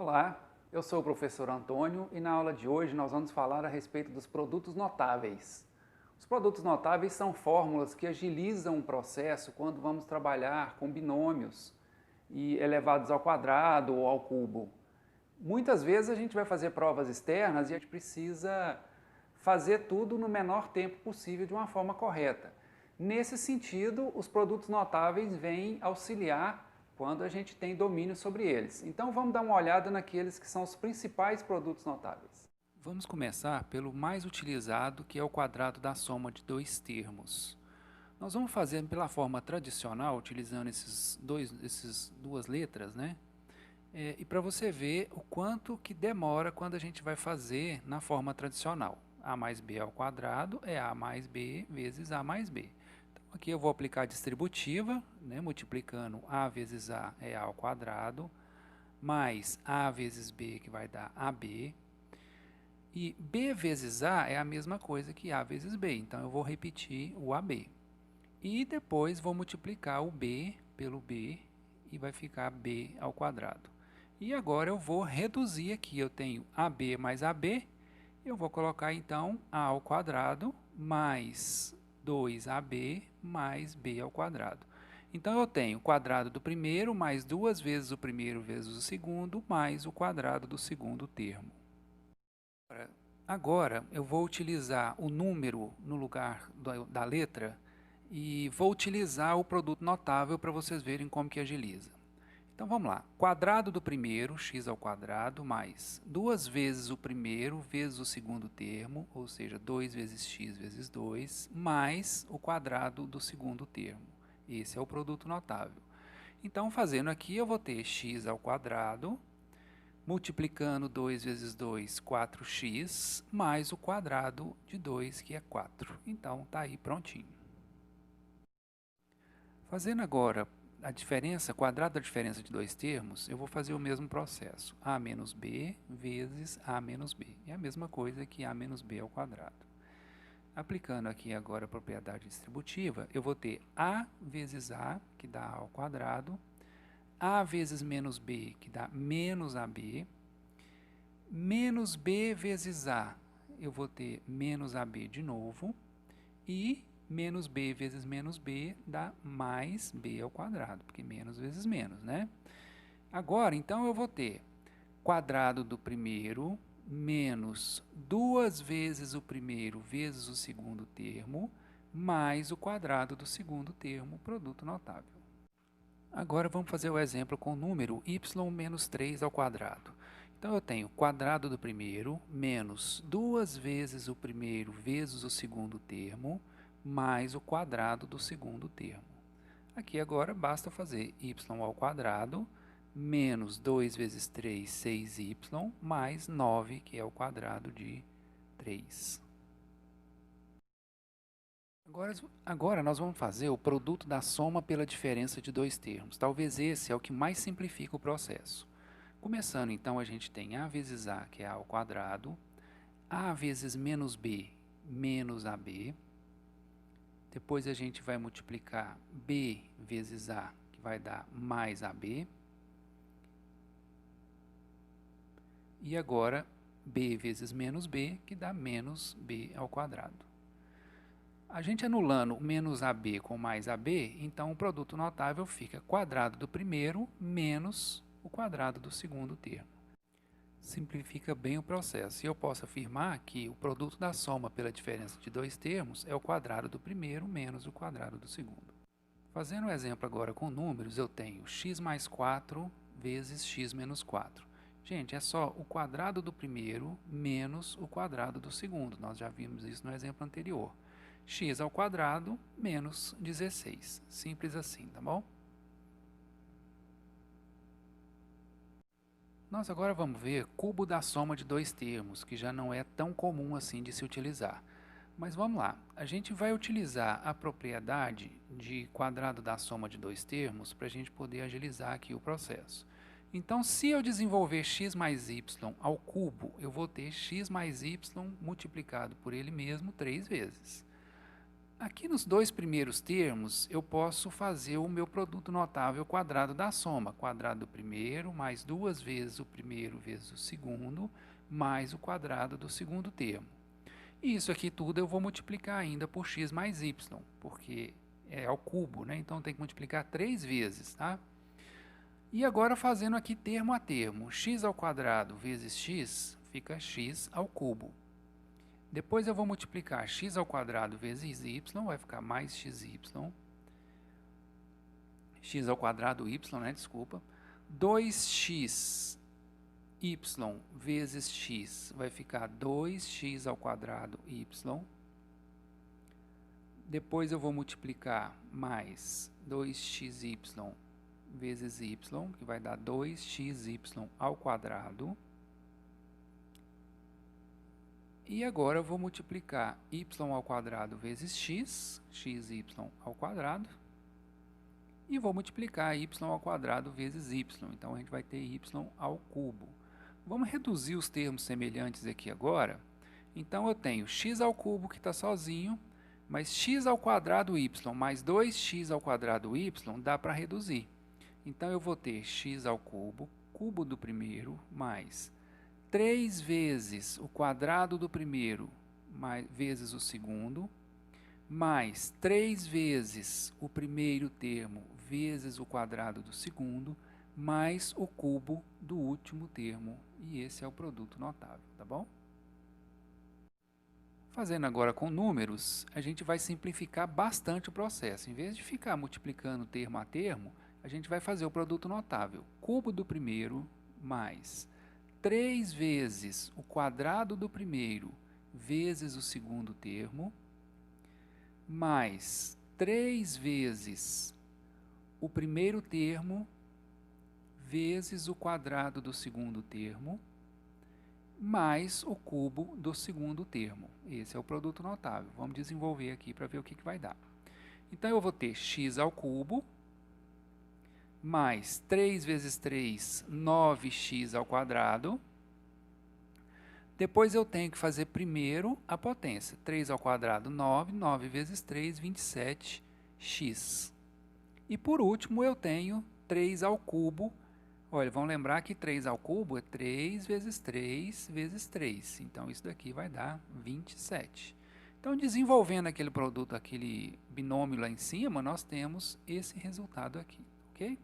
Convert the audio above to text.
Olá, eu sou o professor Antônio e na aula de hoje nós vamos falar a respeito dos produtos notáveis. Os produtos notáveis são fórmulas que agilizam o processo quando vamos trabalhar com binômios e elevados ao quadrado ou ao cubo. Muitas vezes a gente vai fazer provas externas e a gente precisa fazer tudo no menor tempo possível de uma forma correta. Nesse sentido, os produtos notáveis vêm auxiliar quando a gente tem domínio sobre eles. Então vamos dar uma olhada naqueles que são os principais produtos notáveis. Vamos começar pelo mais utilizado, que é o quadrado da soma de dois termos. Nós vamos fazer pela forma tradicional, utilizando essas duas letras, né? E para você ver o quanto que demora quando a gente vai fazer na forma tradicional. A mais b ao quadrado é a mais b vezes a mais b. Então, aqui eu vou aplicar a distributiva, né? Multiplicando a vezes a é a ao quadrado, mais a vezes b, que vai dar ab. E b vezes a é a mesma coisa que a vezes b, então eu vou repetir o ab. E depois vou multiplicar o b pelo b e vai ficar b ao quadrado. E agora eu vou reduzir aqui, eu tenho ab mais ab, eu vou colocar então a ao quadrado mais 2ab mais b ao quadrado. Então eu tenho o quadrado do primeiro mais duas vezes o primeiro vezes o segundo mais o quadrado do segundo termo. Agora eu vou utilizar o número no lugar da letra e vou utilizar o produto notável para vocês verem como que agiliza. Então vamos lá, quadrado do primeiro, x ao quadrado, mais duas vezes o primeiro vezes o segundo termo, ou seja, 2 vezes x vezes 2, mais o quadrado do segundo termo. Esse é o produto notável. Então fazendo aqui eu vou ter x ao quadrado, multiplicando 2 vezes 2, 4x, mais o quadrado de 2, que é 4. Então, está aí prontinho. Fazendo agora a diferença, quadrado da diferença de dois termos, eu vou fazer o mesmo processo. A menos b vezes a menos b. É a mesma coisa que a menos b ao quadrado. Aplicando aqui agora a propriedade distributiva, eu vou ter a vezes a, que dá a ao quadrado, a vezes menos b, que dá menos ab, menos b vezes a, eu vou ter menos ab de novo, e menos b vezes menos b dá mais b ao quadrado, porque menos vezes menos, né? Agora, então, eu vou ter quadrado do primeiro menos duas vezes o primeiro vezes o segundo termo, mais o quadrado do segundo termo, produto notável. Agora vamos fazer o exemplo com o número y menos 3 ao quadrado. Então eu tenho quadrado do primeiro menos duas vezes o primeiro vezes o segundo termo, mais o quadrado do segundo termo. Aqui agora basta fazer y ao quadrado menos 2 vezes 3, 6y, mais 9, que é o quadrado de 3. Agora nós vamos fazer o produto da soma pela diferença de dois termos. Talvez esse é o que mais simplifica o processo. Começando, então, a gente tem a vezes a, que é a ao quadrado, a vezes menos b, menos ab. Depois a gente vai multiplicar b vezes a, que vai dar mais ab. E agora, b vezes menos b, que dá menos b ao quadrado. A gente anulando o menos AB com mais AB, então o produto notável fica quadrado do primeiro menos o quadrado do segundo termo. Simplifica bem o processo. E eu posso afirmar que o produto da soma pela diferença de dois termos é o quadrado do primeiro menos o quadrado do segundo. Fazendo um exemplo agora com números, eu tenho x mais 4 vezes x menos 4. Gente, é só o quadrado do primeiro menos o quadrado do segundo. Nós já vimos isso no exemplo anterior. X ao quadrado menos 16. Simples assim, tá bom? Nós agora vamos ver cubo da soma de dois termos, que já não é tão comum assim de se utilizar. Mas vamos lá, a gente vai utilizar a propriedade de quadrado da soma de dois termos para a gente poder agilizar aqui o processo. Então, se eu desenvolver x mais y ao cubo, eu vou ter x mais y multiplicado por ele mesmo 3 vezes. Aqui nos dois primeiros termos, eu posso fazer o meu produto notável quadrado da soma. Quadrado do primeiro, mais 2 vezes o primeiro vezes o segundo, mais o quadrado do segundo termo. E isso aqui tudo eu vou multiplicar ainda por x mais y, porque é ao cubo, né? Então tem que multiplicar 3 vezes, tá? E agora fazendo aqui termo a termo, x ao quadrado vezes x fica x ao cubo. Depois eu vou multiplicar x ao quadrado vezes y, vai ficar mais xy, x ao quadrado y, né, desculpa. 2x y vezes x vai ficar 2x ao quadrado y. Depois eu vou multiplicar mais 2xy vezes y, que vai dar 2xy ao quadrado. E agora eu vou multiplicar y ao quadrado vezes x, xy ao quadrado. E vou multiplicar y ao quadrado vezes y. Então, a gente vai ter y ao cubo. Vamos reduzir os termos semelhantes aqui agora. Então, eu tenho x ao cubo, que está sozinho, mas x ao quadrado y mais 2x ao quadrado y dá para reduzir. Então, eu vou ter x ao cubo, cubo do primeiro, mais 3 vezes o quadrado do primeiro vezes o segundo, mais 3 vezes o primeiro termo vezes o quadrado do segundo, mais o cubo do último termo. E esse é o produto notável, tá bom? Fazendo agora com números, a gente vai simplificar bastante o processo. Em vez de ficar multiplicando termo a termo, a gente vai fazer o produto notável. Cubo do primeiro mais 3 vezes o quadrado do primeiro vezes o segundo termo, mais 3 vezes o primeiro termo vezes o quadrado do segundo termo, mais o cubo do segundo termo. Esse é o produto notável. Vamos desenvolver aqui para ver o que vai dar. Então, eu vou ter x ao cubo, mais 3 vezes 3, 9x ao quadrado. Depois eu tenho que fazer primeiro a potência. 3 ao quadrado, 9. 9 vezes 3, 27x. E por último, eu tenho 3 ao cubo. Olha, vamos lembrar que 3 ao cubo é 3 vezes 3 vezes 3. Então, isso daqui vai dar 27. Então, desenvolvendo aquele produto, aquele binômio lá em cima, nós temos esse resultado aqui, ok?